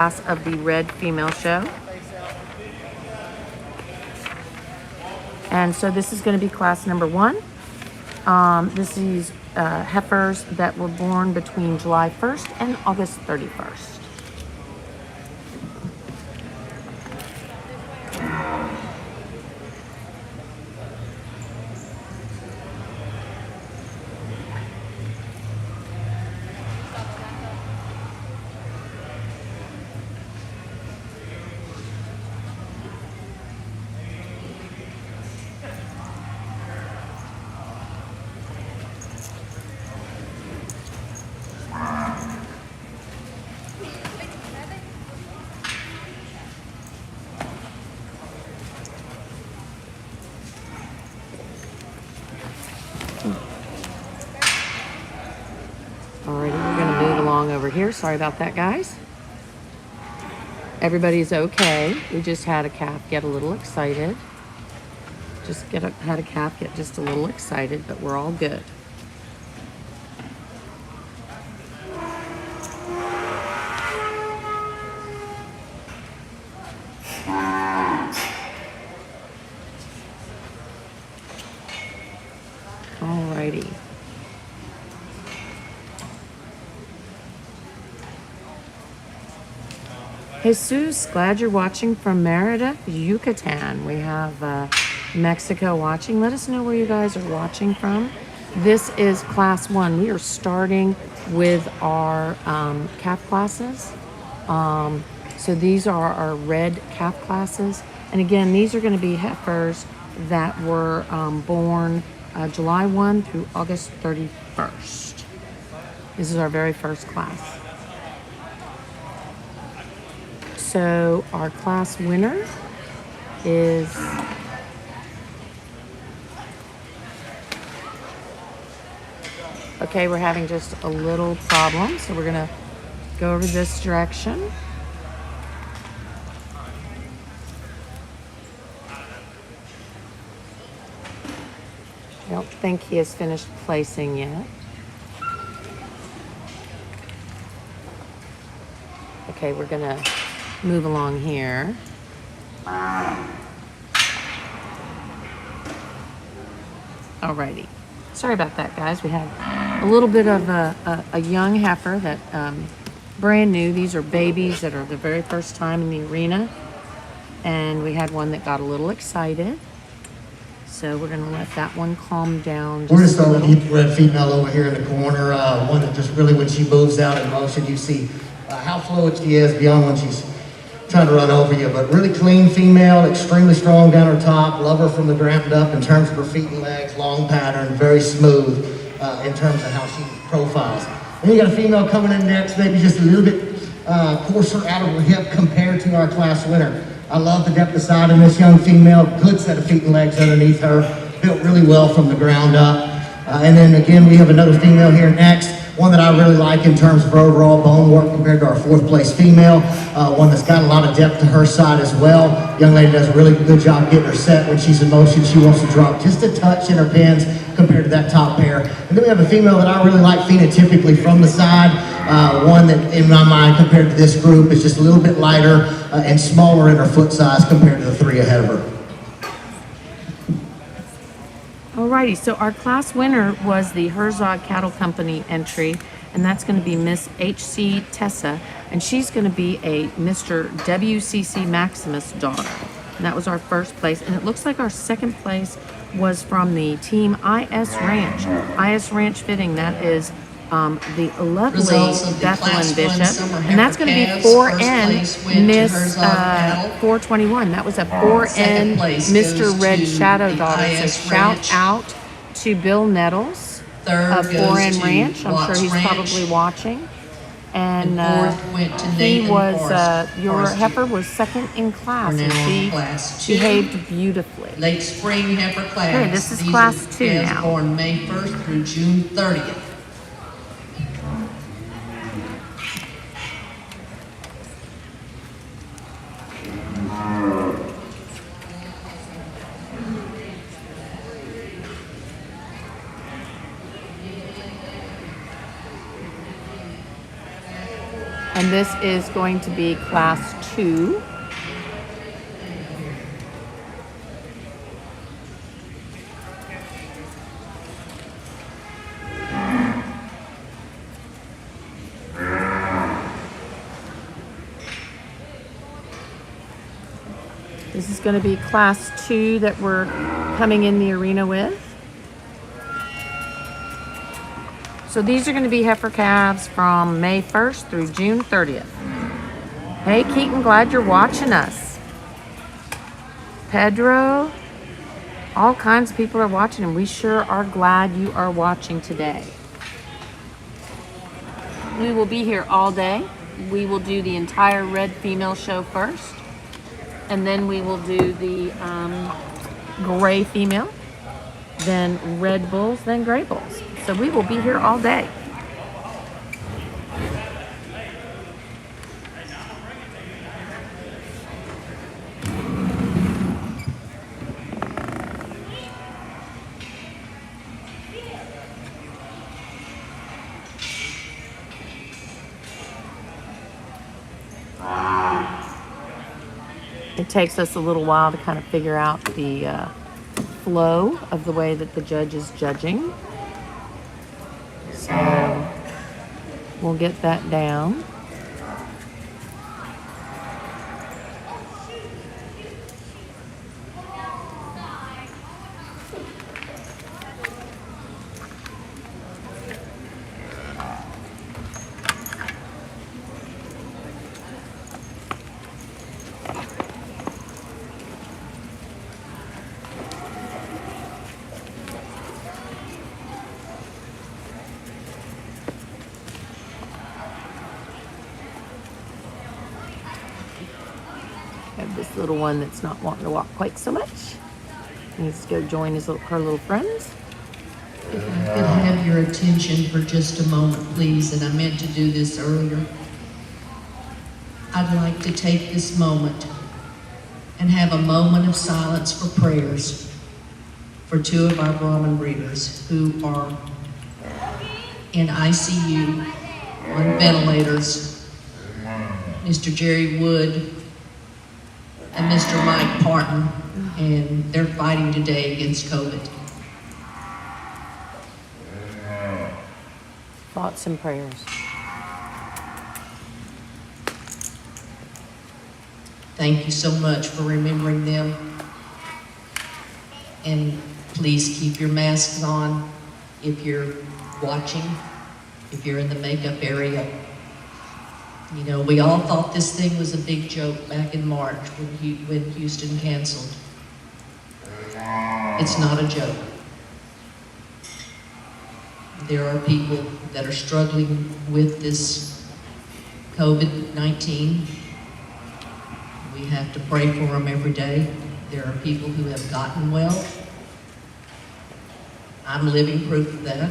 class of the red female show. And so this is going to be class number 1. This is heifers that were born between July 1st and August 31st. Alrighty, we're going to move along over here. Sorry about that, guys. Everybody's okay. We just had a calf get a little excited. Had a calf get just a little excited, but we're all good. Alrighty. Jesus, glad you're watching from Merida, Yucatan. We have Mexico watching. Let us know where you guys are watching from. This is class 1. We are starting with our calf classes. So these are our red calf classes. And again, these are going to be heifers that were born July 1 through August 31st. This is our very first class. So our class winner is okay, we're having just a little problem, so we're gonna go over this direction. I don't think he has finished placing yet. Okay, we're gonna move along here. Alrighty. Sorry about that, guys. We have a little bit of a young heifer that brand new. These are babies that are the very first time in the arena. And we had one that got a little excited. So we're going to let that one calm down. We're going to start with the red female over here in the corner. One that just really, when she moves out in motion, you see how fluid she is beyond when she's trying to run over you. But really clean female, extremely strong down her top. Love her from the ground up in terms of her feet and legs, long pattern, very smooth in terms of how she profiles. Then you got a female coming in next, maybe just a little bit coarser out of her hip compared to our class winner. I love the depth of side in this young female. Good set of feet and legs underneath her. Built really well from the ground up. And then again, we have another female here next. One that I really like in terms of her overall bone work compared to our 4th place female. One that's got a lot of depth to her side as well. Young lady does a really good job getting her set when she's in motion. She wants to drop just a touch in her pins compared to that top pair. And then we have a female that I really like phenotypically from the side. One that in my mind compared to this group is just a little bit lighter and smaller in her foot size compared to the 3 ahead of her. Alrighty, so our class winner was the Herzog Cattle Company entry, and that's going to be Miss H.C. Tessa, and she's going to be a Mr. W.C.C. Maximus daughter. And that was our first place, and it looks like our second place was from the team I.S. Ranch. I.S. Ranch Fitting, that is the lovely Bethlehem Bishop, and that's going to be 4N Miss 421. That was a 4N Mr. Red Shadow daughter. So shout out to Bill Nettles of 4N Ranch. I'm sure he's probably watching. And he was your heifer was second in class, and she behaved beautifully. Late spring heifer class. Okay, this is class 2 now. Born May 1st through June 30th. And And this is going to be class 2. This is going to be class 2 that we're coming in the arena with. So these are going to be heifer calves from May 1st through June 30th. Hey Keaton, glad you're watching us. Pedro, all kinds of people are watching, and we sure are glad you are watching today. We will be here all day. We will do the entire red female show first, and then we will do the gray female, then red bulls, then gray bulls. So we will be here all day. It takes us a little while to kind of figure out the flow of the way that the judge is judging. So we'll get that down. Have this little one that's not wanting to walk quite so much. Needs to go join her little friends. If I could have your attention for just a moment, please, and I meant to do this earlier. I'd like to take this moment and have a moment of silence for prayers for 2 of our Brahmin breeders who are in ICU on ventilators, Mr. Jerry Wood and Mr. Mike Parton, and they're fighting today against COVID. Thoughts and prayers. Thank you so much for remembering them. And please keep your masks on if you're watching, if you're in the makeup area. You know, we all thought this thing was a big joke back in March when Houston canceled. It's not a joke. There are people that are struggling with this COVID-19. We have to pray for them every day. There are people who have gotten well. I'm living proof of that.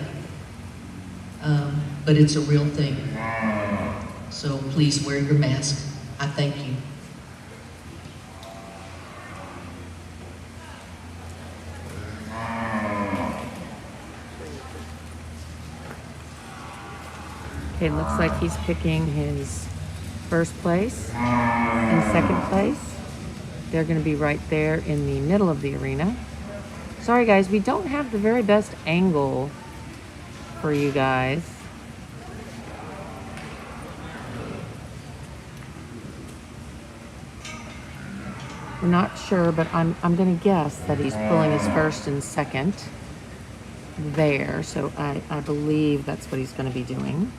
But it's a real thing. So please wear your mask. I thank you. Okay, it looks like he's picking his first place and second place. They're going to be right there in the middle of the arena. Sorry guys, we don't have the very best angle for you guys. We're not sure, but I'm going to guess that he's pulling his first and second there. So I believe that's what he's going to be doing.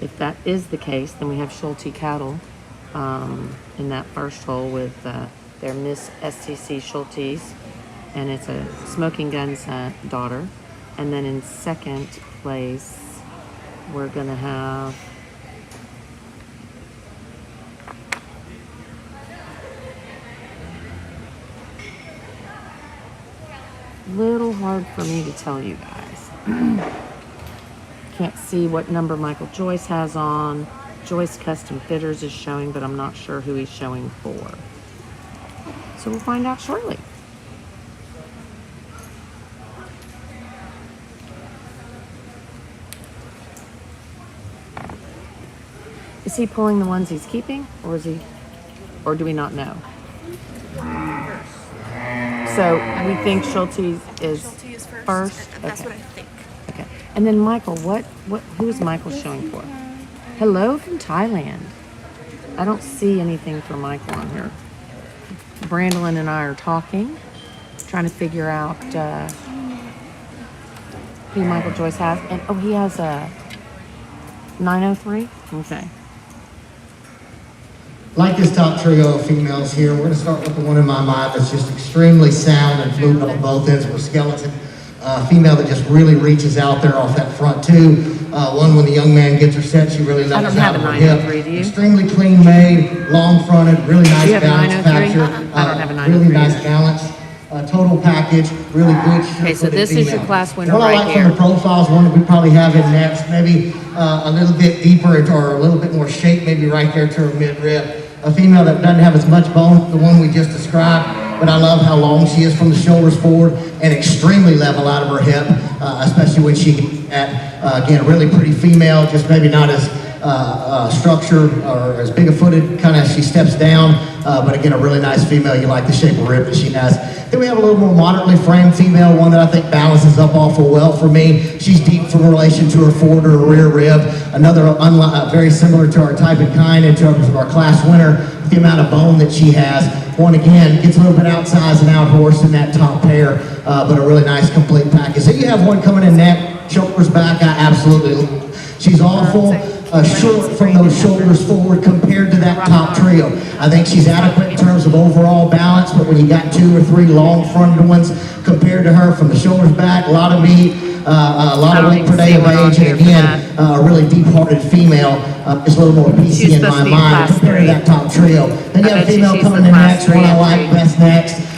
If that is the case, then we have Schulte cattle in that first hole with their Miss STC Schulte's, and it's a Smoking Gun's daughter. And then in second place, we're going to have little hard for me to tell you guys. Can't see what number Michael Joyce has on. Joyce Custom Fitters is showing, but I'm not sure who he's showing for. So we'll find out shortly. he pulling the ones he's keeping, or is he, or do we not know? So we think Schulte is Schulte is first. That's Okay. what I think. Okay. And then Michael, who is Michael showing for? Hello from Thailand. I don't see anything for Michael on here. Brandolyn and I are talking, trying to figure out who Michael Joyce has. And oh, he has a 903. Okay. Like this top trio of females here, we're going to start with the one in my mind that's just extremely sound and fluid on both ends. We're skeleton. Female that just really reaches out there off that front two. One, when the young man gets her set, she really levels out of her hip. Do you? Extremely clean made, long fronted, really nice you have a balance 903? factor. I don't have a Really 903 nice either. balance. Total package, really good. Okay, so this is your class winner What I right like here. from the profiles, one that we probably have in next, maybe a little bit deeper or a little bit more shape, maybe right there to her mid-rib. A female that doesn't have as much bone, the one we just described, but I love how long she is from the shoulders forward and extremely level out of her hip, especially when she again, really pretty female, just maybe not as structured or as big a footed kind of as she steps down, but again, a really nice female. You like the shape of rib that she has. Then we have a little more moderately framed female, one that I think balances up awful well for me. She's deep from relation to her forward or her rear rib. Another very similar to our type and kind in terms of our class winner, the amount of bone that she has. One again, gets a little bit outsized and out-horsed in that top pair, but a really nice complete package. So you have one coming in neck, shoulders back, I absolutely love. She's awful short from those shoulders forward compared to that top trio. I think she's adequate in terms of overall balance, but when you got 2 or 3 long-fronted ones compared to her from the shoulders back, a lot of meat, a lot of weight per day of age, and again, a really deep-hearted female, is a little more PC in my mind compared to that top trio. Then you have a female coming in next, one I like best next.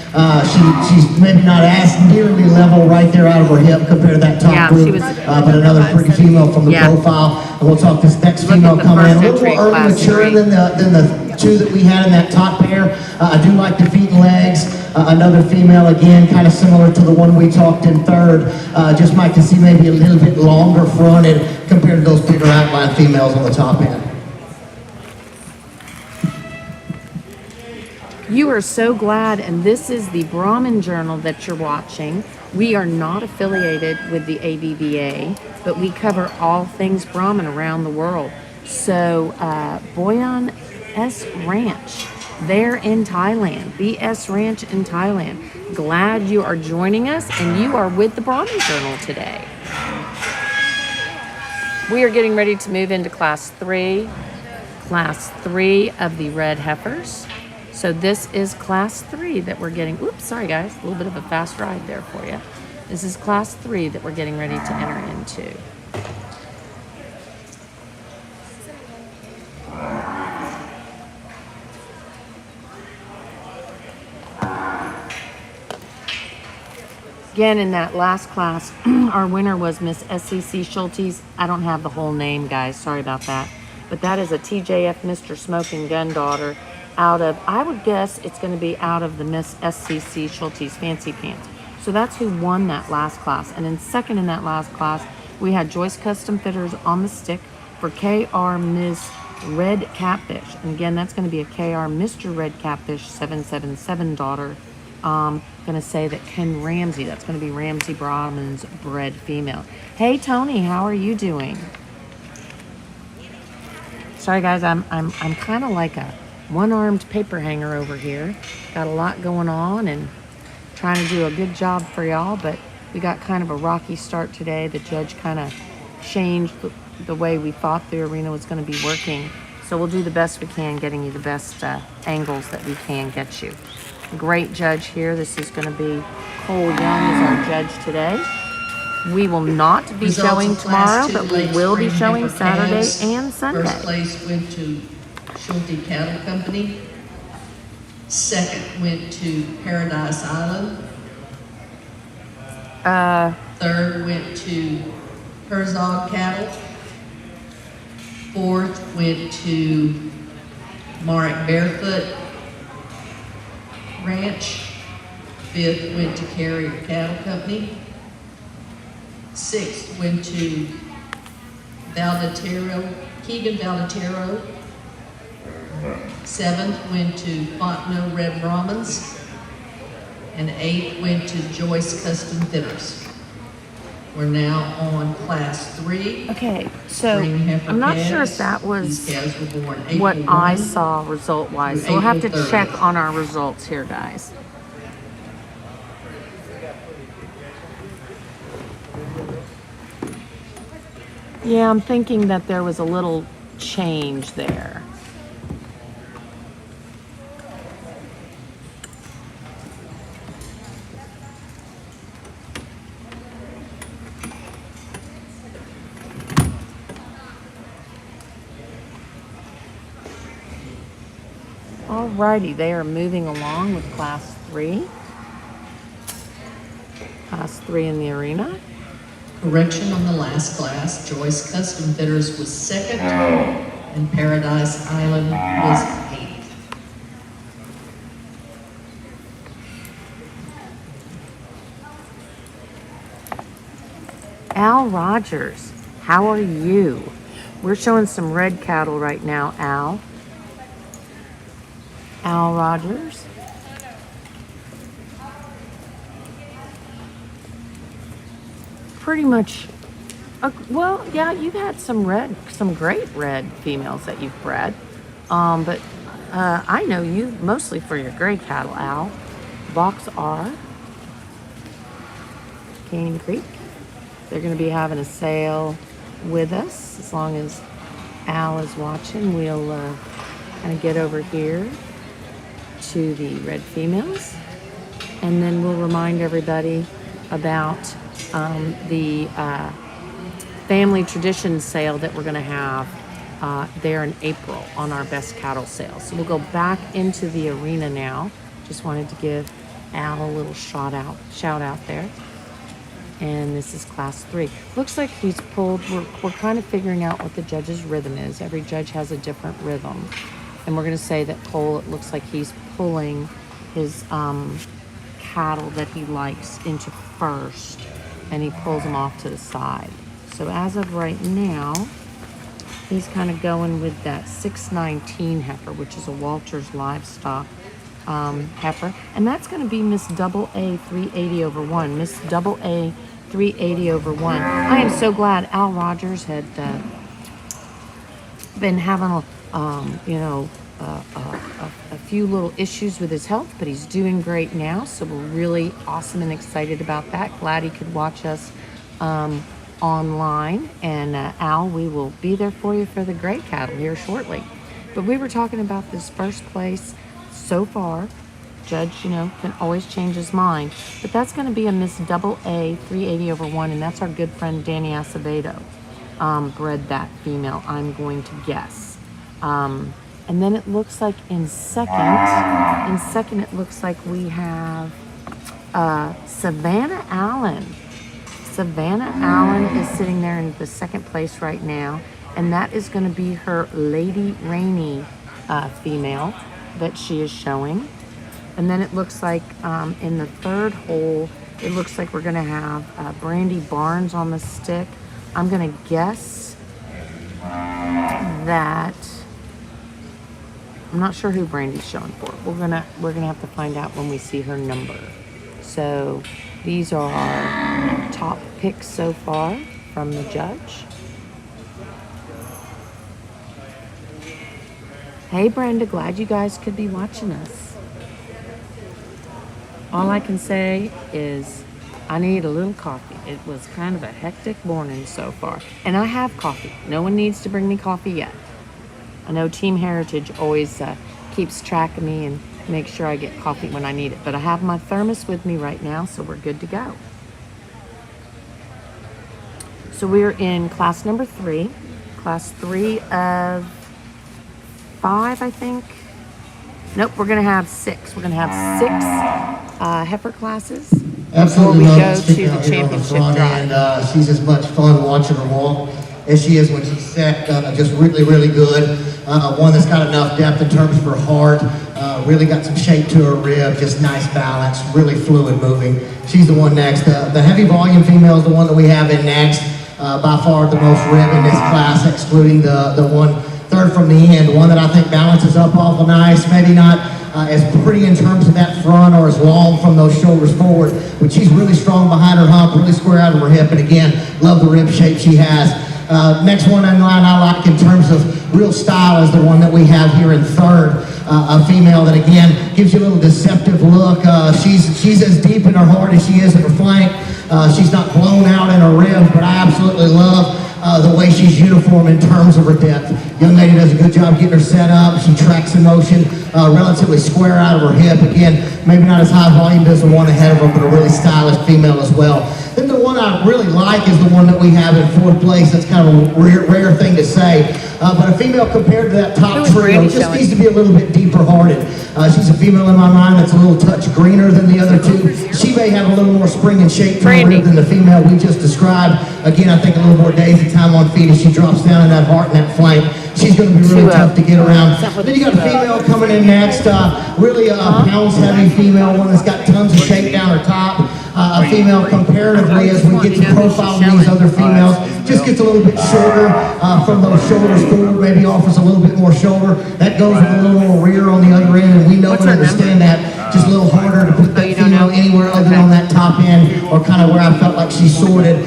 She's maybe not as nearly level right there out of her hip compared to that top group, but another pretty female from the profile. And we'll talk this next female coming in a little more early mature than the 2 that we had in that top pair. I do like the feet and legs. Another female, again, kind of similar to the one we talked in third. Just like to see maybe a little bit longer fronted compared to those bigger outline females on the top end. You are so glad, and this is the Brahmin Journal that you're watching. We are not affiliated with the ABBA, but we cover all things Brahmin around the world. So, Boyan S. Ranch, there in Thailand, BS Ranch in Thailand. Glad you are joining us, and you are with the Brahmin Journal today. We are getting ready to move into class 3 of the red heifers. So this is class 3 that we're getting, oops, sorry guys, a little bit of a fast ride there for you. This is class 3 that we're getting ready to enter into. Again, in that last class, our winner was Miss SCC Schultes. I don't have the whole name, guys, sorry about that. But that is a TJF Mr. Smoking Gun daughter out of, I would guess it's going to be out of the Miss SCC Schultes Fancy Pants. So that's who won that last class. And then second in that last class, we had Joyce Custom Fitters on the stick for KR Ms. Red Catfish. And again, that's going to be a KR Mr. Red Catfish 777 daughter. Going to say that Ken Ramsey, that's going to be Ramsey Brahman's bred female. Hey Tony, how are you doing? Sorry guys, I'm kind of like a one-armed paper hanger over here. Got a lot going on and trying to do a good job for y'all, but we got kind of a rocky start today. The judge kind of changed the way we thought the arena was going to be working. So we'll do the best we can getting you the best angles that we can get you. Great judge here. This is going to be Cole Young as our judge today. We will not be showing tomorrow, but we will be showing Saturday and Sunday. First place went to Schulte Cattle Company. Second went to Paradise Island. Third went to Herzog Cattle. Fourth went to Marek Barefoot Ranch. Fifth went to Carrier Cattle Company. Sixth went to Keegan Valdatero 7th went to Fontenot Red Brahmins, and 8th went to Joyce Custom Fitters. We're now on class 3. Okay, so Spring heifer I'm not sure if calves. that was These calves were born April what I 1 saw result-wise. So through we'll have to April 30th. check on our results here, guys. Yeah, I'm thinking that there was a little change there. Alrighty, they are moving along with class 3. Class 3 in the arena. Correction on the last class, Joyce Custom Fitters was 2nd, and Paradise Island was 8th. Al Rogers, how are you? We're showing some red cattle right now, Al. Al Rogers. Pretty much, well, yeah, you've had some great red females that you've bred. But I know you mostly for your gray cattle, Al. Box R, Cane Creek. They're going to be having a sale with us. As long as Al is watching, we'll kind of get over here to the red females. And then we'll remind everybody about the family tradition sale that we're going to have there in April on our best cattle sale. So we'll go back into the arena now. Just wanted to give Al a little shout out there. And this is class 3. Looks like he's pulled, we're kind of figuring out what the judge's rhythm is. Every judge has a different rhythm. And we're going to say that Cole, it looks like he's pulling his cattle that he likes into first, and he pulls them off to the side. So as of right now, he's kind of going with that 619 heifer, which is a Walters Livestock heifer. And that's going to be Miss Double A 380 over 1. Miss Double A 380 over 1. I am so glad Al Rogers had been having a few little issues with his health, but he's doing great now. So we're really awesome and excited about that. Glad he could watch us online. And Al, we will be there for you for the gray cattle here shortly. But we were talking about this first place so far. Judge, can always change his mind. But that's going to be a Miss Double A 380 over 1, and that's our good friend Danny Acevedo bred that female, I'm going to guess. And then it looks like in second it looks like we have Savannah Allen. Savannah Allen is sitting there in the second place right now, and that is going to be her Lady Rainey female that she is showing. And then it looks like in the third hole, it looks like we're going to have Brandy Barnes on the stick. I'm going to guess that I'm not sure who Brandy's showing for. We're gonna have to find out when we see her number. So these are our top picks so far from the judge. Hey Brenda, glad you guys could be watching us. All I can say is I need a little coffee. It was kind of a hectic morning so far. And I have coffee. No one needs to bring me coffee yet. I know Team Heritage always keeps track of me and makes sure I get coffee when I need it. But I have my thermos with me right now, so we're good to go. So we're in class number 3. Class 3 of 5, I think. Nope, we're going to have 6. We're going to have 6 heifer classes before we go to the championship drive. And she's as much fun watching her walk as she is when she's set. Just really, really good. One that's got enough depth in terms of her heart. Really got some shape to her rib. Just nice balance. Really fluid moving. She's the one next. The heavy volume female is the one that we have in next. By far the most rib in this class, excluding the one third from the end, one that I think balances up awful nice, maybe not as pretty in terms of that front or as long from those shoulders forward, but she's really strong behind her hump, really square out of her hip, and again, love the rib shape she has. Next one in line I like in terms of real style is the one that we have here in third. A female that again gives you a little deceptive look. She's as deep in her heart as she is in her flank. She's not blown out in her ribs, but I absolutely love the way she's uniform in terms of her depth. Young lady does a good job getting her set up. She tracks in motion, relatively square out of her hip. Again, maybe not as high volume as the one ahead of her, but a really stylish female as well. Then the one I really like is the one that we have in fourth place. That's kind of a rare thing to say. But a female compared to that top trio just needs to be a little bit deeper hearted. She's a female in my mind that's a little touch greener than the other two. She may have a little more spring and shape to her rib than the female we just described. Again, I think a little more days of time on feet as she drops down in that heart and that flank. She's going to be really tough to get around. Then you got a female coming in next, really a pounds-heavy female, one that's got tons of shape down her top. A female comparatively, as we get to profiling these other females, just gets a little bit shorter from those shoulders forward, maybe offers a little bit more shoulder. That goes with a little more rear on the other end, and we know and understand that. Just a little harder to put that female anywhere other than on that top end, or kind of where I felt like she sorted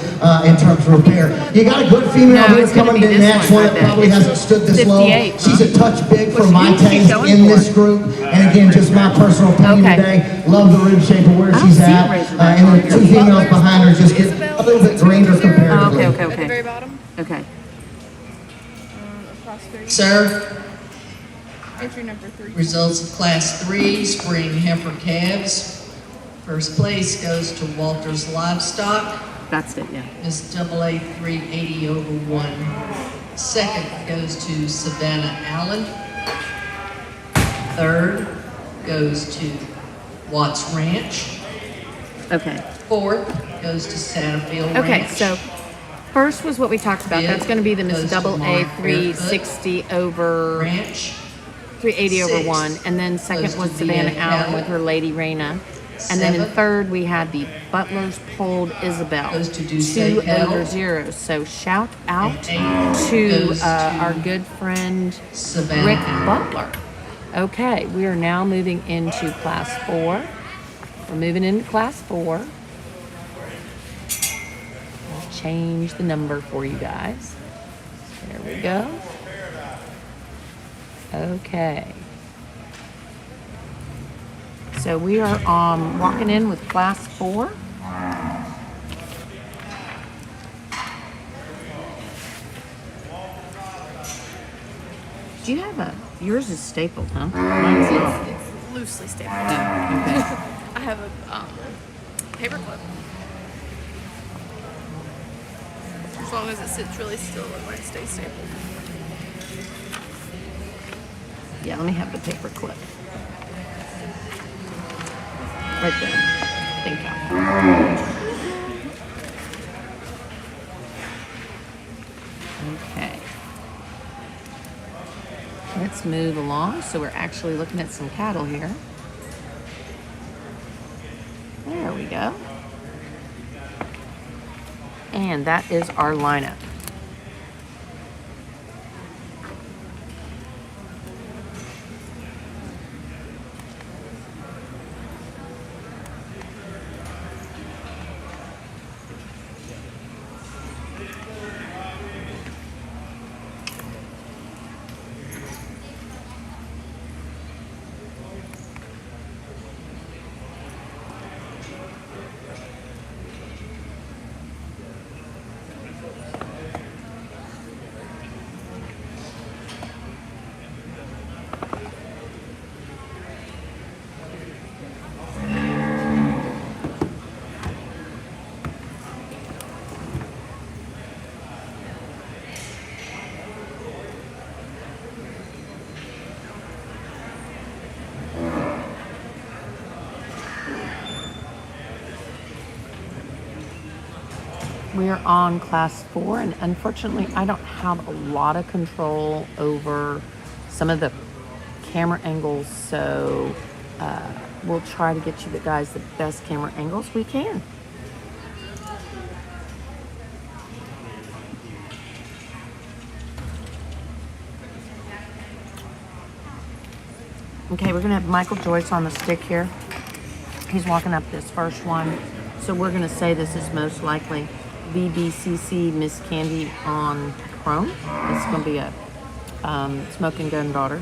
in terms of repair. You got a good female here coming in next, one that probably hasn't stood this low. She's a touch big for my taste in this group, and again, just my personal opinion today. Love the rib shape of where she's at, and the two females behind her just get a little bit greener comparatively. Okay. At the very bottom. Okay. Across 30. Sir, Entry number 3. results of Class 3, Spring Heifer Calves. First place goes to Walters Livestock, That's it, yeah. Miss AA 380 over 1. Second goes to Savannah Allen. Third goes to Watts Ranch. Okay. Fourth goes to Satterfield Okay, Ranch. so first was what we talked about. That's going to be the Miss Goes to Double A Mark 360 over Ranch. 380 over Six 1, and then second goes to was VA Savannah Allen Cattle. with her Lady Raina, and then in Seven third we had the Butler's Polled Isabel, goes to Duce 2 Cattle. over 0. So shout out And eight to goes to our good friend Savannah Rick Allen. Butler. Okay, we are now moving into Class 4. We're moving into Class 4. I'll change the number for you guys. There we go. Okay. So we are walking in with Class 4. Do you have a, yours is stapled, huh? Mine's not. It's loosely stapled. Oh, okay. I have a paper clip. As long as it sits really still, it might stay stapled. Yeah, let me have the paper clip. Right there. Thank you. Okay. Let's move along. So we're actually looking at some cattle here. There we go. And that is our lineup. We are on Class 4, and unfortunately, I don't have a lot of control over some of the camera angles, so we'll try to get you the guys the best camera angles we can. Okay, we're gonna have Michael Joyce on the stick here. He's walking up this first one. So we're gonna say this is most likely VBCC Miss Candy on Chrome. It's gonna be a smoking gun daughter.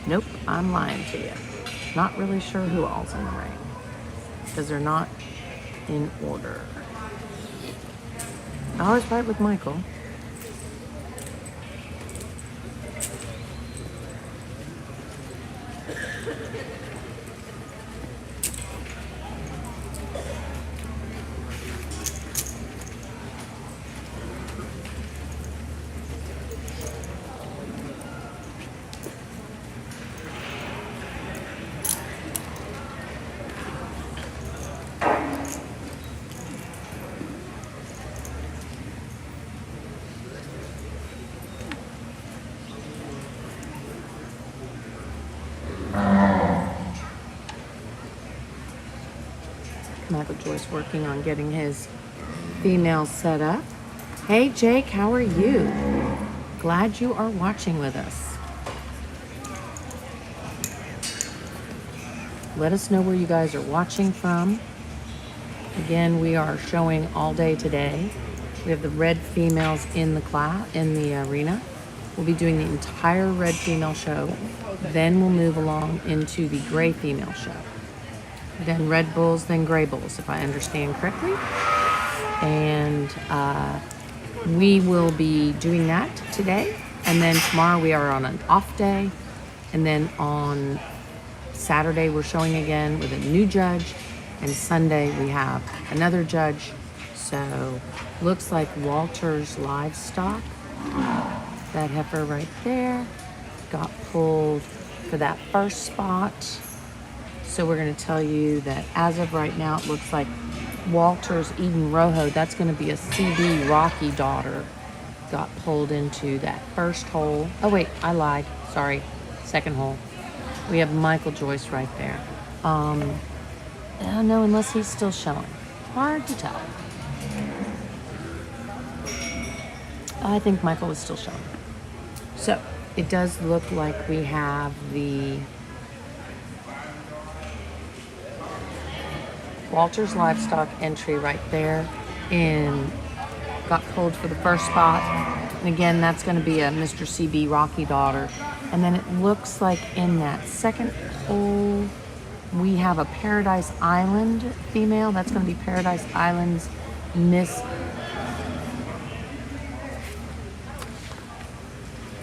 Nope, I'm lying to you. Not really sure who all's in the ring because they're not in order. I always fight with Michael. Michael Joyce working on getting his female set up. Hey Jake, how are you? Glad you are watching with us. Let us know where you guys are watching from. Again, we are showing all day today. We have the red females in the arena. We'll be doing the entire red female show. Then we'll move along into the gray female show. Then red bulls, then gray bulls, if I understand correctly. And we will be doing that today. And then tomorrow we are on an off day. And then on Saturday we're showing again with a new judge. And Sunday we have another judge. So looks like Walter's Livestock, that heifer right there, got pulled for that first spot. So we're going to tell you that as of right now, it looks like Walter's Eden Rojo, that's going to be a CB Rocky daughter, got pulled into that first hole. Oh wait, I lied. Sorry, second hole. We have Michael Joyce right there. I don't know unless he's still showing. Hard to tell. I think Michael was still showing. So it does look like we have the Walter's Livestock entry right there got pulled for the first spot. And again, that's going to be a Mr. CB Rocky daughter. And then it looks like in that second hole, we have a Paradise Island female. That's going to be Paradise Island's Miss.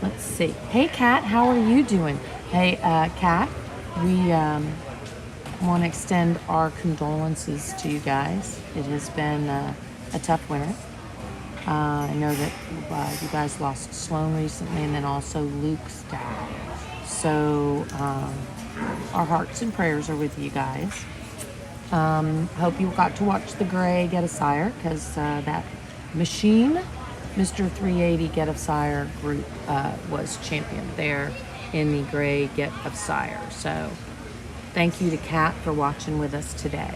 Let's see. Hey, Kat, how are you doing? Hey, Kat, we want to extend our condolences to you guys. It has been a tough winter. I know that you guys lost Sloan recently, and then also Luke's dad. So our hearts and prayers are with you guys. Hope you got to watch the Gray get a sire, because that machine, Mr. 380 Get of Sire group was champion there in the Gray Get of Sire. So thank you to Kat for watching with us today.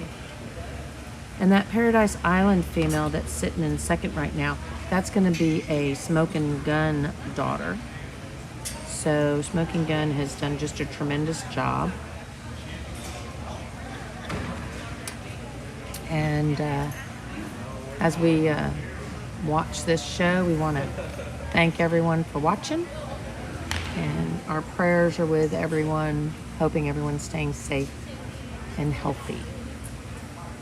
And that Paradise Island female that's sitting in second right now, that's going to be a Smoking Gun daughter. So Smoking Gun has done just a tremendous job. And as we watch this show, we want to thank everyone for watching. And our prayers are with everyone, hoping everyone's staying safe and healthy.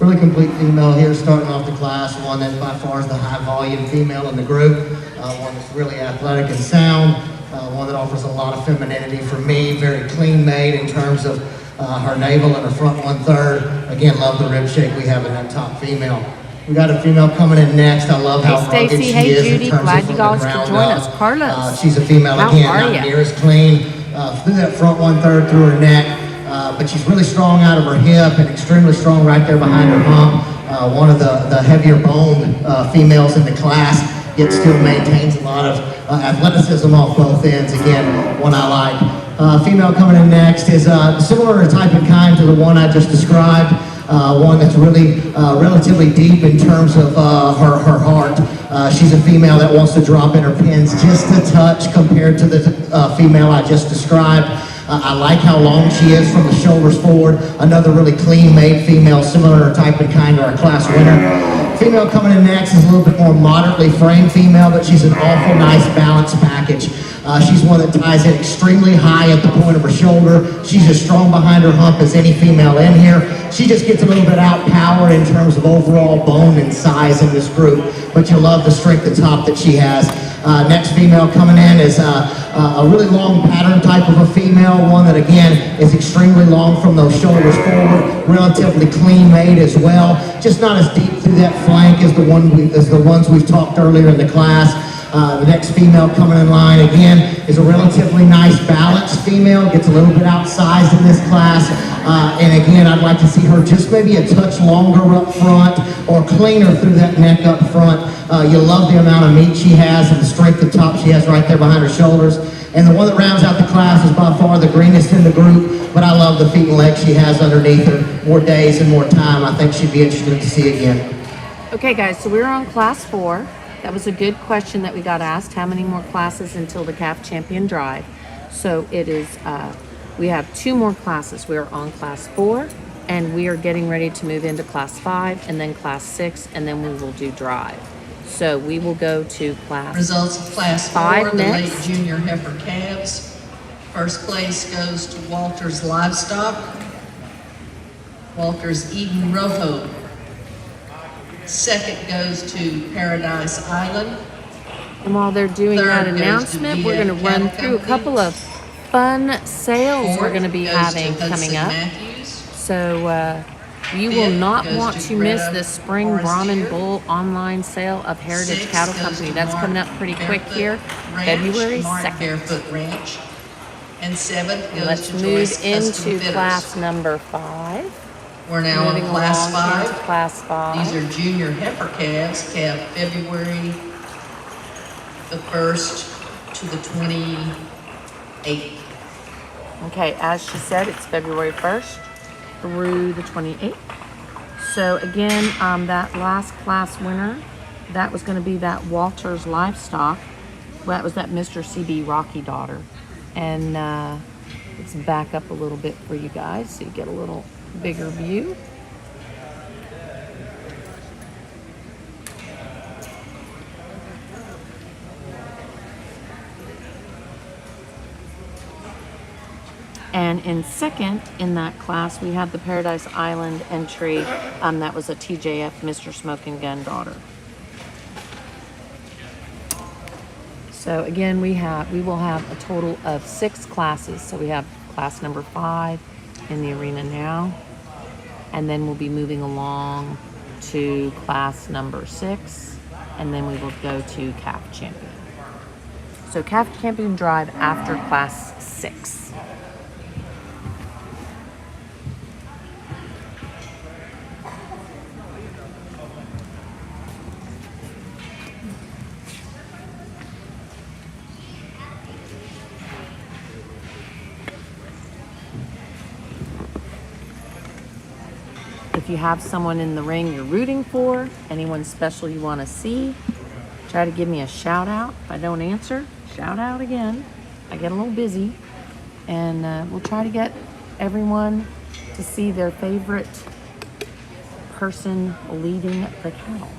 Really complete female here, starting off the class. One that by far is the high volume female in the group. One that's really athletic and sound. One that offers a lot of femininity for me. Very clean made in terms of her navel and her front 1/3. Again, love the rib shape we have in that top female. We got a female coming in next. I love how rugged Stacy, she hey is Judy, in terms glad of you from the guys could ground join up. us. Carlos, She's a female how again, are not ya? near as clean. Through that front 1/3 through her neck. But she's really strong out of her hip and extremely strong right there behind her hump. One of the heavier boned females in the class, yet still maintains a lot of athleticism off both ends. Again, one I like. Female coming in next is similar in type and kind to the one I just described. One that's really relatively deep in terms of her heart. She's a female that wants to drop in her pins just a touch compared to the female I just described. I like how long she is from the shoulders forward. Another really clean-made female, similar type and kind to our class winner. Female coming in next is a little bit more moderately framed female, but she's an awful nice balanced package. She's one that ties in extremely high at the point of her shoulder. She's as strong behind her hump as any female in here. She just gets a little bit outpowered in terms of overall bone and size in this group, but you love the strength at top that she has. Next female coming in is a really long pattern type of a female, one that again is extremely long from those shoulders forward, relatively clean made as well, just not as deep through that flank as the ones we've talked earlier in the class. The next female coming in line again is a relatively nice balanced female, gets a little bit outsized in this class, and again I'd like to see her just maybe a touch longer up front or cleaner through that neck up front. You love the amount of meat she has and the strength of top she has right there behind her shoulders. And the one that rounds out the class is by far the greenest in the group, but I love the feet and legs she has underneath her. More days and more time, I think she'd be interested to see again. Okay guys, so we're on class 4. That was a good question that we got asked. How many more classes until the Calf Champion Drive? So it is, we have 2 more classes. We are on class 4 and we are getting ready to move into class 5 and then class 6 and then we will do drive. So we will go to class Results of class 5 4, the late next. junior heifer calves. First place goes to Walters Livestock, Walters Eden Rojo. Second goes to Paradise Island. And while they're doing Third that goes to announcement, we're going to run Cattle through a couple of fun sales we're Fourth going to be goes to having Hudson coming up. Matthews. So you will Fifth not goes want to to miss Greta the Spring Forest Brahman Deer. Bull online sale of Heritage Sixth Cattle goes Company. to That's Mark coming up pretty quick Barefoot here, Ranch, February Mark 2nd. Barefoot Ranch. And seventh And goes let's to move Joyce Custom into Fitters. class number 5. We're now on Moving class along here to 5. class 5. These are junior heifer calves, calved February the 1st to the 28th. Okay, as she said, it's February 1st through the 28th. So again, that last class winner, that was going to be that Walters Livestock. Well, that was that Mr. CB Rocky daughter. And let's back up a little bit for you guys so you get a little bigger view. And in second in that class, we have the Paradise Island entry. That was a TJF Mr. Smoking Gun daughter. So again, we will have a total of 6 classes. So we have class number 5 in the arena now, and then we'll be moving along to class number 6, and then we will go to Calf Champion. So Calf Champion Drive after class 6. If you have someone in the ring you're rooting for, anyone special you want to see, try to give me a shout out. If I don't answer, shout out again. I get a little busy, and we'll try to get everyone to see their favorite person leading the cattle.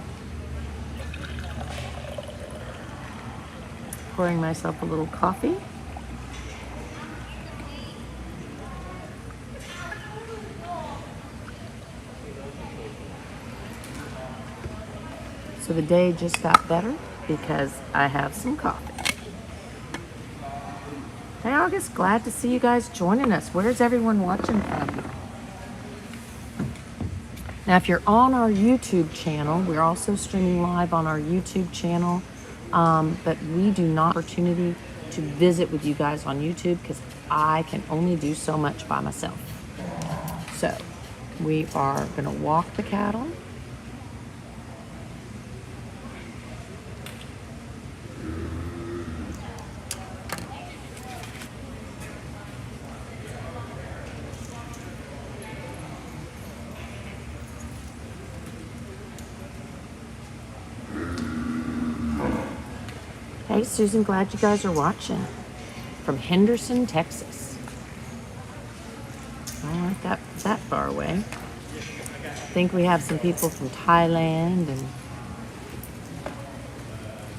Pouring myself a little coffee. So the day just got better because I have some coffee. Hey August, glad to see you guys joining us. Where's everyone watching from? Now if you're on our YouTube channel, we're also streaming live on our YouTube channel, but we do not have opportunity to visit with you guys on YouTube because I can only do so much by myself. So we are gonna walk the cattle. Hey, Susan, glad you guys are watching from Henderson, Texas. All right, that far away. I think we have some people from Thailand and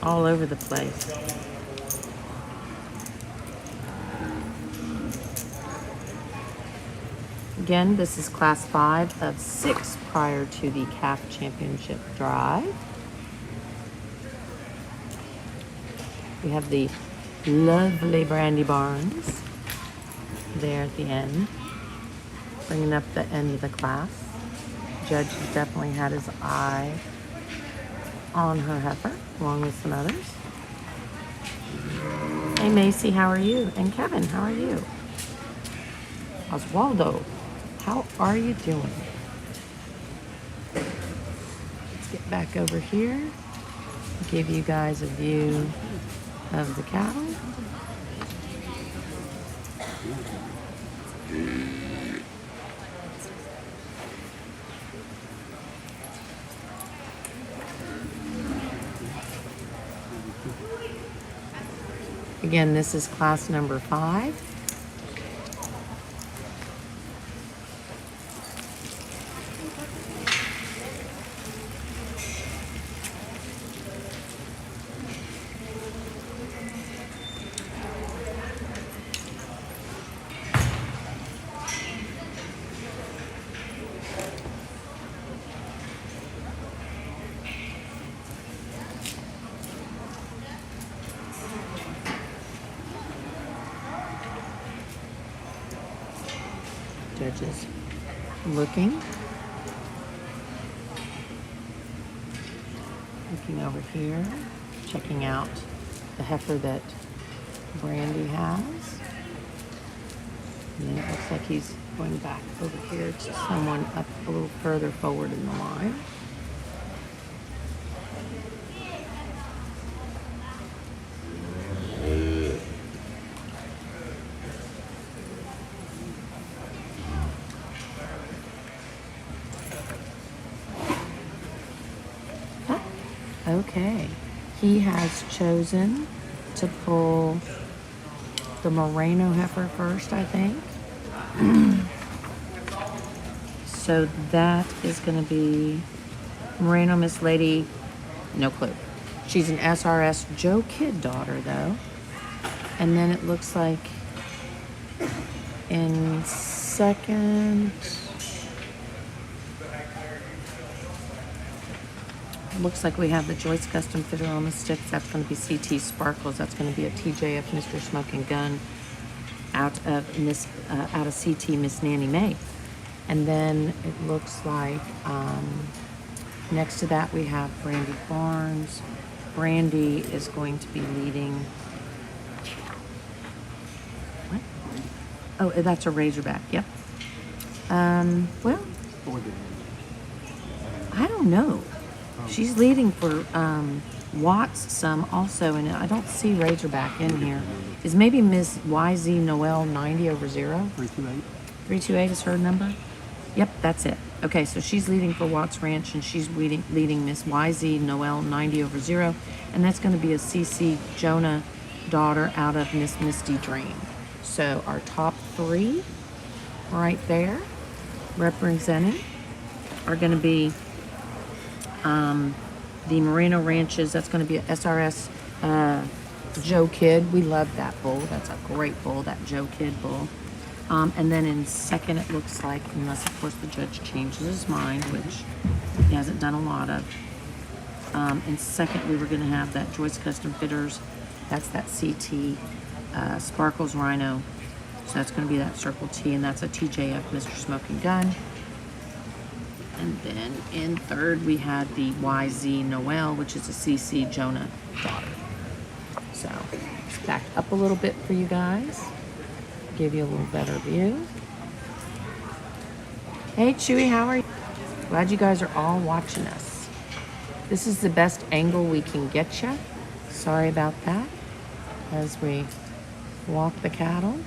all over the place. Again, this is class 5 of 6 prior to the calf championship drive. We have the lovely Brandy Barnes there at the end, bringing up the end of the class. Judge has definitely had his eye on her heifer, along with some others. Hey Macy, how are you? And Kevin, how are you? Oswaldo, how are you doing? Let's get back over here, give you guys a view of the cattle. Again, this is class number 5. Judges looking over here, checking out the heifer that Brandy has. And then it looks like he's going back over here to someone up a little further forward in the line. Okay, he has chosen to pull the Moreno heifer first, I think. So that is going to be Moreno Miss Lady, no clue. She's an SRS Joe Kidd daughter, though. And then it looks like in second, looks like we have the Joyce Custom Fitter on the sticks. That's going to be CT Sparkles. That's going to be a TJF Mr. Smoking Gun out of CT Miss Nanny May. And then it looks like next to that we have Brandy Barnes. Brandy is going to be leading. What? Oh, that's a Razorback. Yep. Well, I don't know. She's leading for Watts some also, and I don't see Razorback in here. Is maybe Miss YZ Noel 90 over 0? 328. 328 is her number? Yep, that's it. Okay, so she's leading for Watts Ranch, and she's leading Miss YZ Noel 90 over 0, and that's going to be a CC Jonah daughter out of Miss Misty Dream. So our top 3 right there representing are going to be the Moreno Ranches. That's going to be a SRS Joe Kidd. We love that bull. That's a great bull, that Joe Kidd bull. And then in second, it looks like, unless of course the judge changes his mind, which he hasn't done a lot of. In second, we were going to have that Joyce Custom Fitters. That's that CT Sparkles Rhino. So that's going to be that Circle T, and that's a TJF Mr. Smoking Gun. And then in third, we had the YZ Noel, which is a CC Jonah daughter. So let's back up a little bit for you guys, give you a little better view. Hey Chewy, how are you? Glad you guys are all watching us. This is the best angle we can get you. Sorry about that. As we walk the cattle.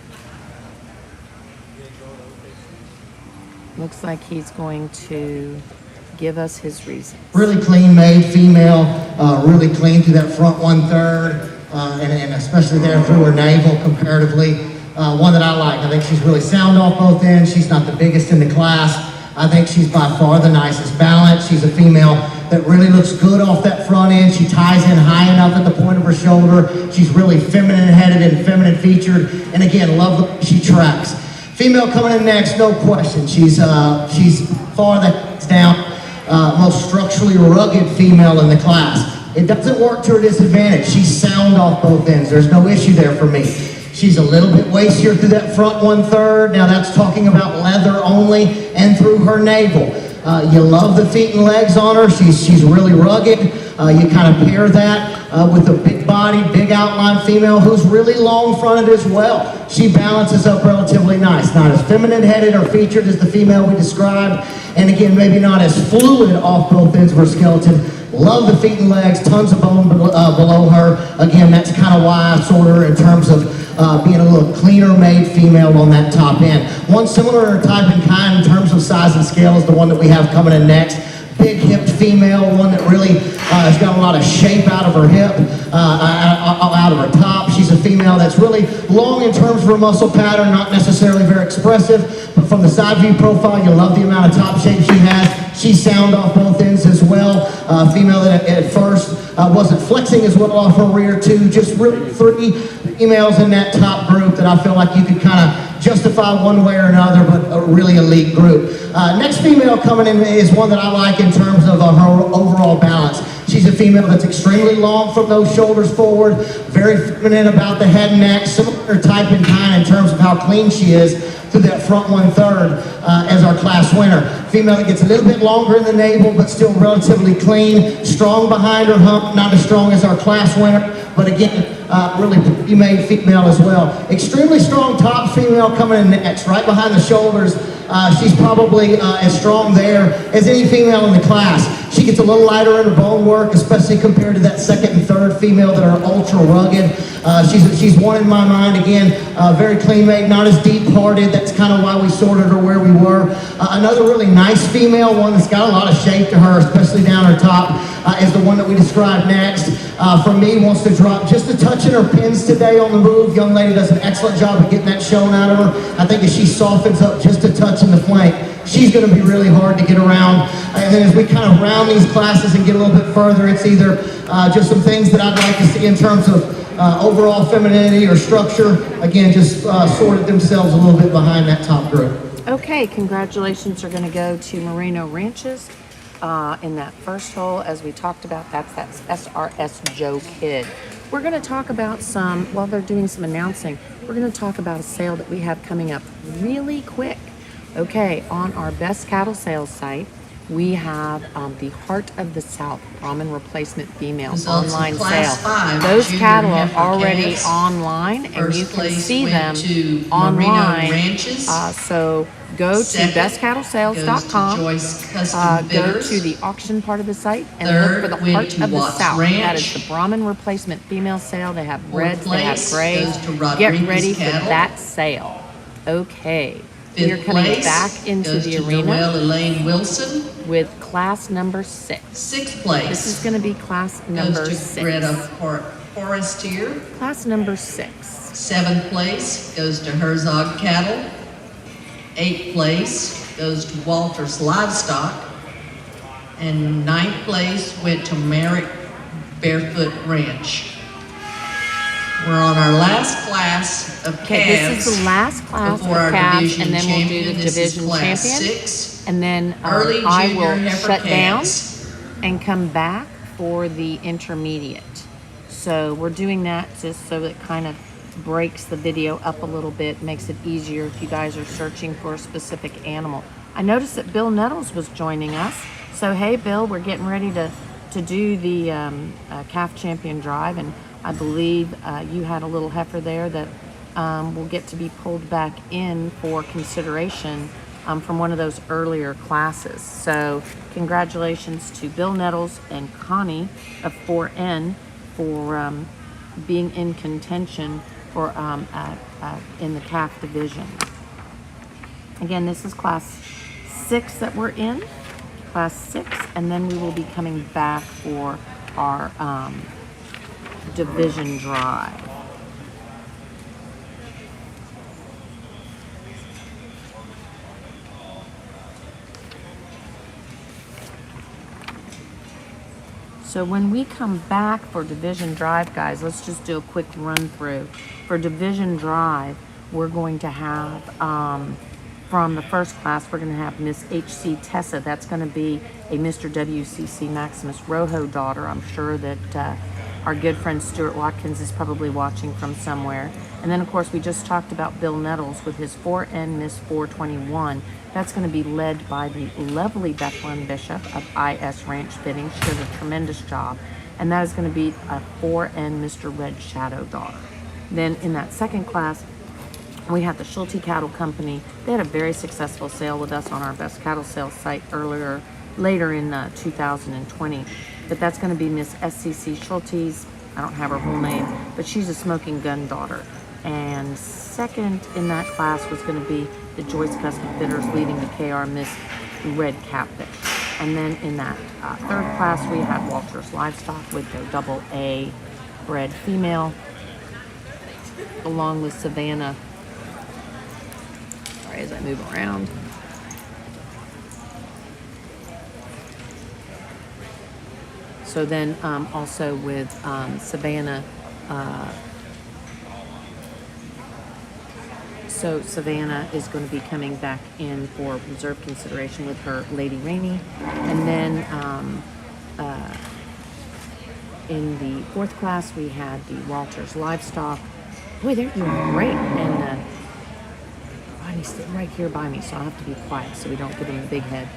Looks like he's going to give us his reasons. Really clean made female, really clean through that front 1/3. and especially there through her navel comparatively. One that I like. I think she's really sound off both ends. She's not the biggest in the class. I think she's by far the nicest balanced. She's a female that really looks good off that front end. She ties in high enough at the point of her shoulder. She's really feminine headed and feminine featured. And again, love the way she tracks. Female coming in next, no question. She's far the down, most structurally rugged female in the class. It doesn't work to her disadvantage. She's sound off both ends. There's no issue there for me. She's a little bit wastier through that front 1/3. Now that's talking about leather only and through her navel. You love the feet and legs on her. She's really rugged. You kind of pair that with a big body, big outline female who's really long fronted as well. She balances up relatively nice. Not as feminine headed or featured as the female we described. And again, maybe not as fluid off both ends of her skeleton. Love the feet and legs, tons of bone below her. Again, that's kind of why I sort her in terms of being a little cleaner made female on that top end. One similar in type and kind in terms of size and scale is the one that we have coming in next. Big hipped female, one that really has got a lot of shape out of her hip, out of her top. She's a female that's really long in terms of her muscle pattern, not necessarily very expressive, but from the side view profile, you'll love the amount of top shape she has. She's sound off both ends as well. Female that at first wasn't flexing as well off her rear too. Just really 3 females in that top group that I feel like you could kind of justify one way or another, but a really elite group. Next female coming in is one that I like in terms of her overall balance. She's a female that's extremely long from those shoulders forward, very feminine about the head and neck, similar type and kind in terms of how clean she is through that front 1/3 as our class winner. Female that gets a little bit longer in the navel, but still relatively clean, strong behind her hump, not as strong as our class winner, but again, really pretty-made female as well. Extremely strong top female coming in next, right behind the shoulders. She's probably as strong there as any female in the class. She gets a little lighter in her bone work, especially compared to that second and third female that are ultra rugged. She's one in my mind, again, very clean made, not as deep hearted. That's kind of why we sorted her where we were. Another really nice female, one that's got a lot of shape to her, especially down her top, is the one that we described next. For me, wants to drop just a touch in her pins today on the move. Young lady does an excellent job of getting that shown out of her. I think if she softens up just a touch in the flank, she's going to be really hard to get around. And then as we kind of round these classes and get a little bit further, it's either just some things that I'd like to see in terms of overall femininity or structure. Again, just sorted themselves a little bit behind that top group. Okay, congratulations are going to go to Moreno Ranches in that first hole. As we talked about, that's SRS Joe Kidd. We're going to talk about while they're doing some announcing, we're going to talk about a sale that we have coming up really quick. Okay, on our Best Cattle Sales site, we have the Heart of the South Brahman Replacement Female Results online of Class sale. 5 Those junior cattle are heifer already calves. online, and First you can place see went them to online. Moreno Ranches. So go Second to bestcattlesales.com. goes to Joyce Custom Go Bitters. to the auction part of the site and Third look for the went Heart to of the Watts South. Ranch. That is the Brahman Replacement Female sale. They have Fourth reds, they have place grays. goes to Get Rodriguez ready for Cattle. that sale. Okay. We are Fifth coming place back into goes the to arena Noelle Elaine Wilson. with class number 6. Sixth place This is going to be class number goes to 6. Greta Forestier. Class number 6. Seventh place goes to Herzog Cattle. Eighth place goes to Walters Livestock. And ninth place went to Merrick Barefoot Ranch. We're on our last class of Okay, calves. this is the last class before of our calves, division and then we'll do champion. the This is division class champion. 6. And then Early I junior will heifer shut down calves. and come back for the intermediate. So we're doing that just so it kind of breaks the video up a little bit, makes it easier if you guys are searching for a specific animal. I noticed that Bill Nettles was joining us. So hey Bill, we're getting ready to do the calf champion drive, and I believe you had a little heifer there that will get to be pulled back in for consideration from one of those earlier classes. So congratulations to Bill Nettles and Connie of 4N for being in contention for in the calf division. Again, this is class 6 that we're in, class 6, and then we will be coming back for our Division Drive. So when we come back for Division Drive, guys, let's just do a quick run through. For Division Drive, we're going to have, from the first class, we're going to have Miss H.C. Tessa. That's going to be a Mr. W.C.C. Maximus Rojo daughter. I'm sure that our good friend Stuart Watkins is probably watching from somewhere. And then, of course, we just talked about Bill Nettles with his 4N Miss 421. That's going to be led by the lovely Bethlehem Bishop of IS Ranch Fitting. She does a tremendous job. And that is going to be a 4N Mr. Red Shadow daughter. Then in that second class, we have the Schulte Cattle Company. They had a very successful sale with us on our Best Cattle Sales site later in 2020. But that's going to be Miss SCC Schulte's. I don't have her whole name, but she's a smoking gun daughter. And second in that class was going to be the Joyce Custom Fitters, leading the KR Miss Red Catfish. And then in that third class, we had Walter's Livestock with their double A bred female, along with Savannah. Sorry, as I move around. So then also with Savannah, so Savannah is going to be coming back in for reserve consideration with her Lady Rainey. And then in the fourth class, we had the Walters Livestock. Boy, they're doing great. And Bonnie's sitting right here by me, so I'll have to be quiet so we don't give them the big head.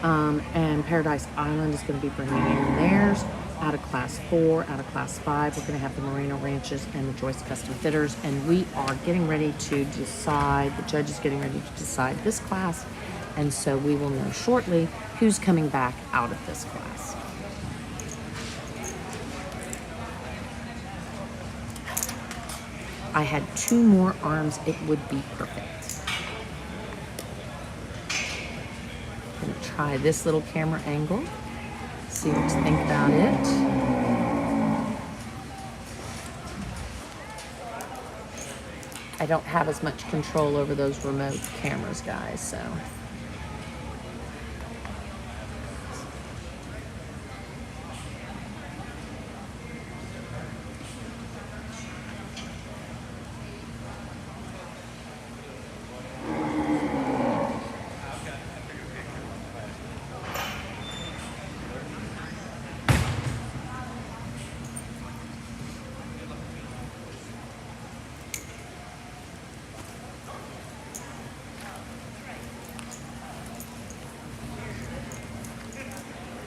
And Paradise Island is going to be bringing in theirs out of class 4, out of class 5. We're going to have the Moreno Ranches and the Joyce Custom Fitters, and we are getting ready to decide, the judge is getting ready to decide this class, and so we will know shortly who's coming back out of this class. I had 2 more arms, it would be perfect. I'm gonna try this little camera angle, see what you think about it. I don't have as much control over those remote cameras, guys, so.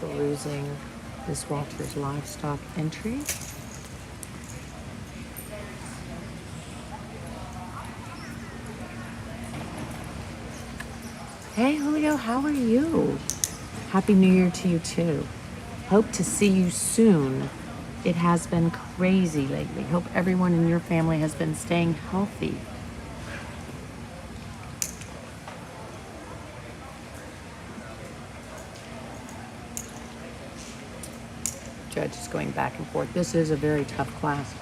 Perusing this Walters Livestock entry. Hey Julio, how are you? Happy New Year to you too. Hope to see you soon. It has been crazy lately. Hope everyone in your family has been staying healthy. Judge is going back and forth. This is a very tough class.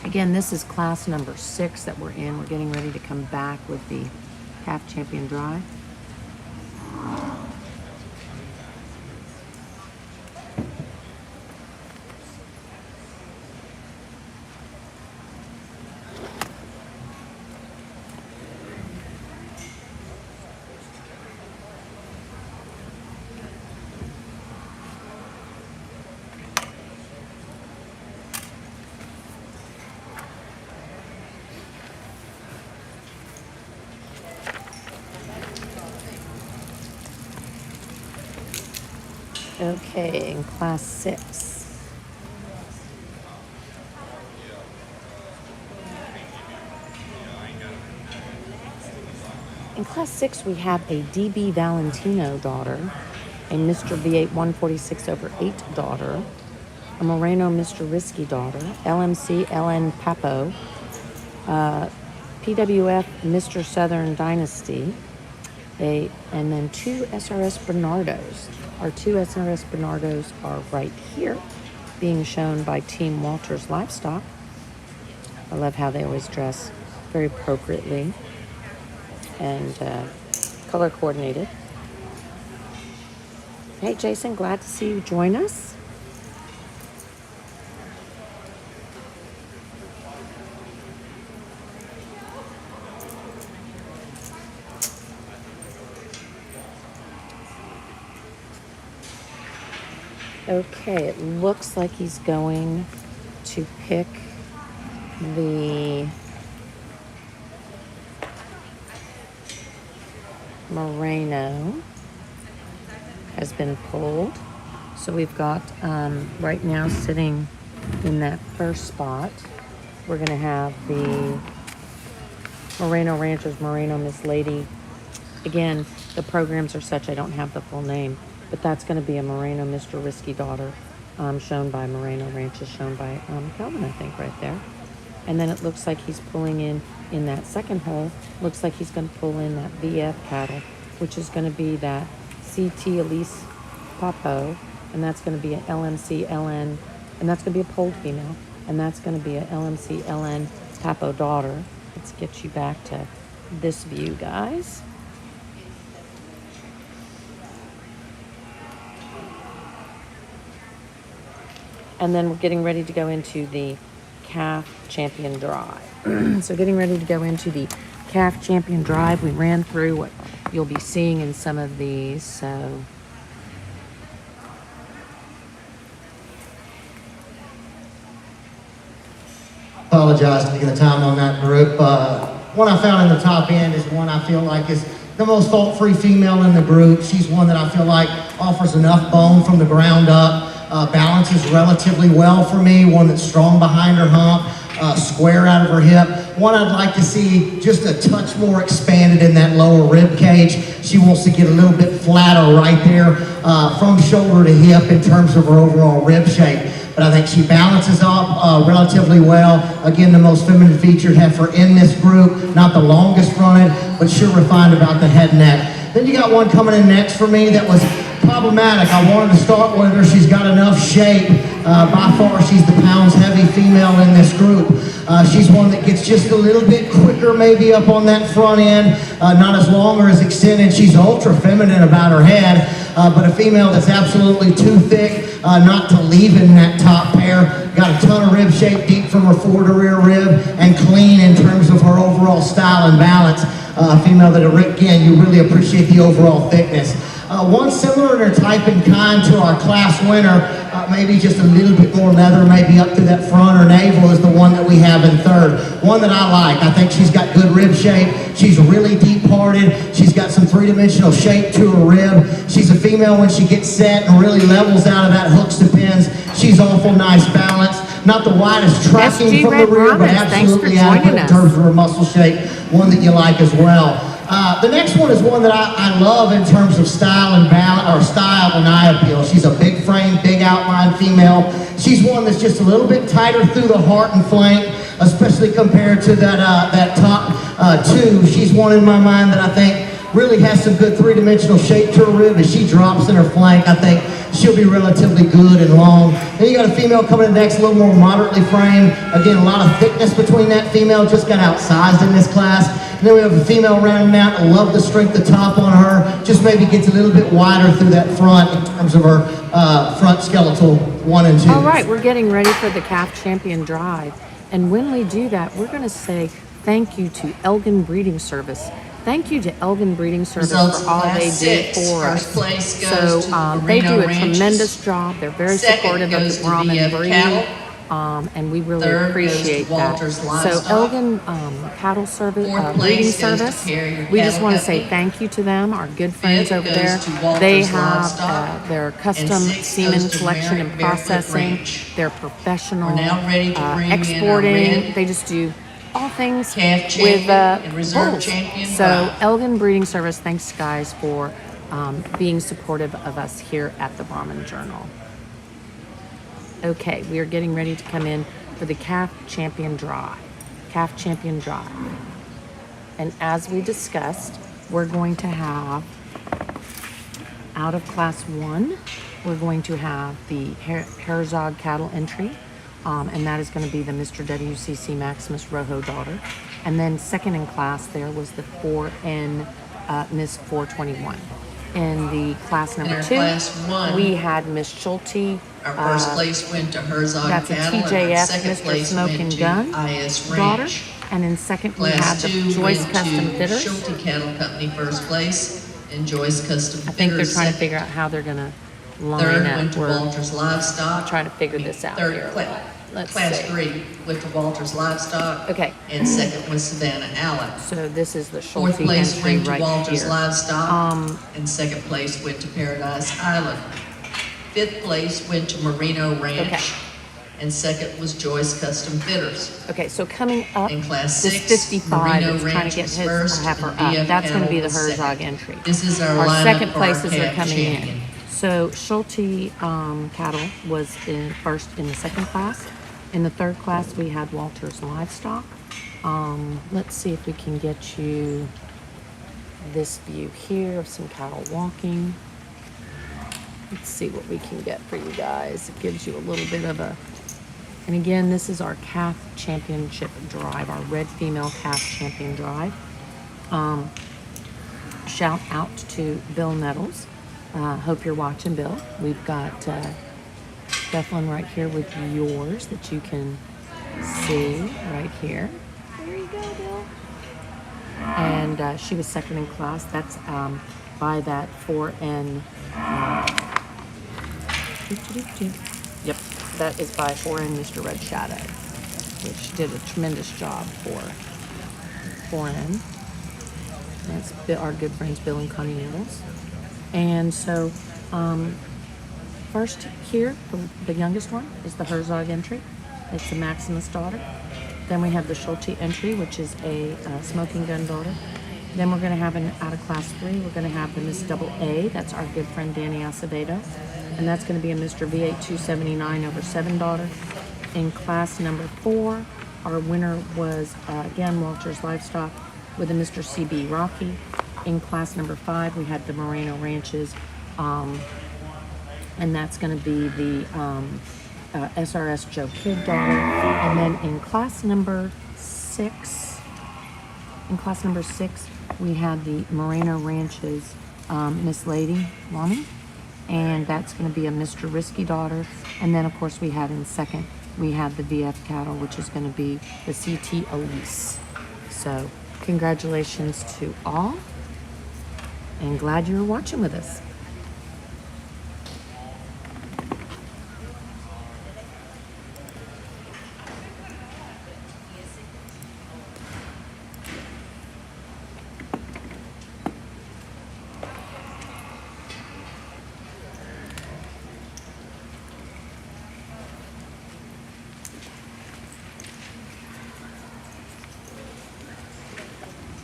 Again, this is class number 6 that we're in. We're getting ready to come back with the Calf Champion Drive. Okay, in class 6. In class 6, we have a DB Valentino daughter, a Mr. V8 146/8 daughter, a Moreno Mr. Risky daughter, LMC LN Papo, PWF Mr. Southern Dynasty, and then 2 SRS Bernardos. Our 2 SRS Bernardos are right here. being shown by Team Walters Livestock. I love how they always dress very appropriately and color coordinated. Hey, Jason, glad to see you join us. Okay, it looks like he's going to pick the Merino has been pulled. So we've got right now sitting in that first spot, we're going to have the Moreno Ranchers Merino Miss Lady. Again, the programs are such I don't have the full name, but that's going to be a Moreno Mr. Risky Daughter, shown by Moreno Ranches, shown by Calvin, I think, right there. And then it looks like he's pulling in that second hole, looks like he's going to pull in that VF cattle, which is going to be that CT Elise Papo, and that's going to be an LMC LN, and that's going to be a polled female, and that's going to be a LMC LN Papo daughter. Let's get you back to this view, guys. And then we're getting ready to go into the Calf Champion Drive. So getting ready to go into the Calf Champion Drive. We ran through what you'll be seeing in some of these. So apologize for taking the time on that group. One I found in the top end is one I feel like is the most fault-free female in the group. She's one that I feel like offers enough bone from the ground up. Balances relatively well for me. One that's strong behind her hump, square out of her hip. One I'd like to see just a touch more expanded in that lower rib cage. She wants to get a little bit flatter right there from shoulder to hip in terms of her overall rib shape. But I think she balances up relatively well. Again, the most feminine featured heifer in this group. Not the longest running, but sure refined about the head and neck. Then you got one coming in next for me that was problematic. I wanted to start with her. She's got enough shape. By far, she's the pounds heavy female in this group. She's one that gets just a little bit quicker maybe up on that front end. Not as long or as extended. She's ultra feminine about her head. But a female that's absolutely too thick not to leave in that top pair. Got a ton of rib shape deep from her forward to rear rib and clean in terms of her overall style and balance. A female that, again, you really appreciate the overall thickness. One similar in her type and kind to our class winner, maybe just a little bit more leather, maybe up to that front or navel, is the one that we have in third. One that I like. I think she's got good rib shape. She's really deep parted. She's got some three-dimensional shape to her rib. She's a female when she gets set and really levels out of that hooks to pins. She's awful nice balance. Not the widest tracking from the rear, but absolutely adequate in terms of her muscle shape. One that you like as well. The next one is one that I love in terms of style and balance, or style and eye appeal. She's a big frame, big outline female. She's one that's just a little bit tighter through the heart and flank, especially compared to that top two. She's one in my mind that I think really has some good three-dimensional shape to her rib. As she drops in her flank, I think she'll be relatively good and long. Then you got a female coming in next, a little more moderately framed. Again, a lot of thickness between that female, just got outsized in this class. And then we have a female rounding out. I love the strength of top on her. Just maybe gets a little bit wider through that front in terms of her front skeletal 1 and 2. All right, we're getting ready for the Calf Champion Drive. And when we do that, we're going to say thank you to Elgin Breeding Service. Thank you to Elgin Breeding Service for all they do for us. So they do a tremendous job. They're very supportive of the Brahmin breed, and we really appreciate that. So Elgin Cattle Service, Breeding Service, we just want to say thank you to them, our good friends over there. They have their custom semen collection and processing. They're professional, exporting. They just do all things with bulls. So Elgin Breeding Service, thanks guys for being supportive of us here at the Brahmin Journal. Okay, we are getting ready to come in for the Calf Champion Drive. Calf Champion Drive. And as we discussed, we're going to have out of class 1 we're going to have the Herzog cattle entry, and that is going to be the Mr. WCC Maximus Rojo daughter. And then second in class there was the 4N Miss 421. In the class number In our 2, class 1, we had Miss Schulte. Our first place went to Herzog That's a Cattle, and our TJF second Mr. place Smoke went and to Gun IS daughter. Ranch. And in second, we had Class the 2 Joyce went Custom to Fitters. Schulte Cattle Company first place, and Joyce Custom I think they're Fitters trying to second. figure out how they're going to line Third up. went to We're Walters Livestock. trying to figure this out Third, here. Let's class see. 3 went to Walters Livestock. Okay. And second was Savannah Allen. So this is the Schulte Fourth place entry went to right Walters here. Livestock, and second place went to Paradise Island. Fifth place went to Merino Ranch, Okay. and second was Joyce Custom Fitters. Okay, so coming up, In class this 6, 55 Merino is trying to Ranch get was his first, heifer and up. BF That's going to be the Cattle was Herzog second. entry. This is our lineup second for our places are calf coming champion. in. So Schulte cattle was in first in the second class. In the third class, we had Walters Livestock. Let's see if we can get you this view here of some cattle walking. Let's see what we can get for you guys. It gives you a little bit of a, and again, this is our calf championship drive, our red female calf champion drive. Shout out to Bill Nettles. Hope you're watching, Bill. We've got Bethlyn right here with yours that you can see right here. There you go, Bill. And she was second in class. That's by that 4N. Yep, that is by 4N Mr. Red Shadow, which did a tremendous job for 4N. That's our good friends Bill and Connie Nettles. And so, first here, the youngest one is the Herzog entry. It's a Maximus daughter. Then we have the Schulte entry, which is a smoking gun daughter. Then we're going to have out of class 3, we're going to have the Miss Double A. That's our good friend Danny Acevedo. And that's going to be a Mr. V8 279 over 7 daughter. In class number 4, our winner was, again, Walters Livestock with a Mr. CB Rocky. In class number 5, we had the Moreno Ranches, and that's going to be the SRS Joe Kidd daughter. And then in class number 6, we had the Moreno Ranches Miss Lady Lonnie, and that's going to be a Mr. Risky daughter. And then, of course, we had in second, we had the VF cattle, which is going to be the CT Elise. So, congratulations to all, and glad you're watching with us.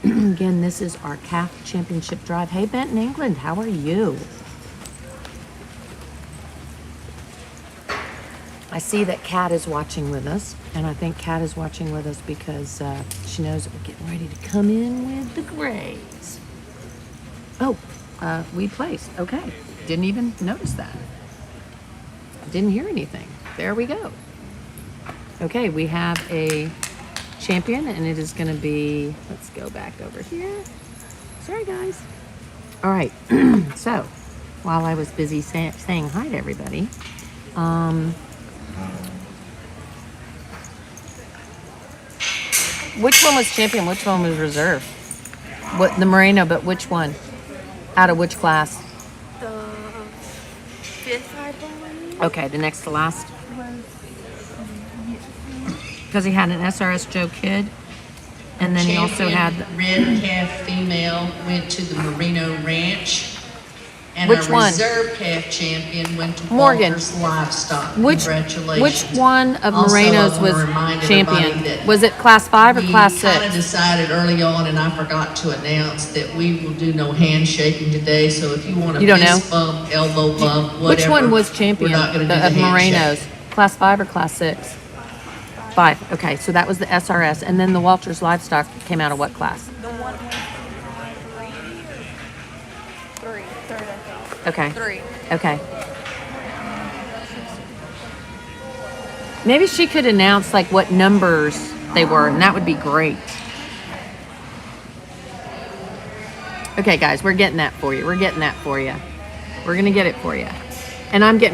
Again, this is our calf championship drive. Hey, Benton, England, how are you? I see that Kat is watching with us, and I think Kat is watching with us because she knows that we're getting ready to come in with the grays. Oh, we placed. Okay. Didn't even notice that. Didn't hear anything. There we go. Okay, we have a champion, and it is going to be, let's go back over here. Sorry, guys. All right. So, while I was busy saying hi to everybody, which one was champion? Which one was reserve? What, the Moreno, but which one? Out of which class? The 5th, I believe. Okay, the next to last. Because he had an SRS Joe Kidd, and then he also had Red calf female went to the Merino Ranch, and Which our one? reserve calf champion went to Morgan. Walters Livestock. which Congratulations. one of Also, I Moreno's wanna was remind everybody champion? that Was it class 5 or class We kind of 6? decided early on, and I forgot to announce that we will do no handshaking today. So if you want to You don't fist bump, elbow bump, whatever. Which one was champion We're not going to do the of handshake. Moreno's? Class 5 or class 6? 5. Okay, so that was the SRS, and then the Walters Livestock came out of what class? The one was 3 or 3. Third, I think. Okay. 3. Okay. Maybe she could announce like what numbers they were, and that would be great. Okay, guys, we're getting that for you. We're getting that for you. We're gonna get it for you. And I'm getting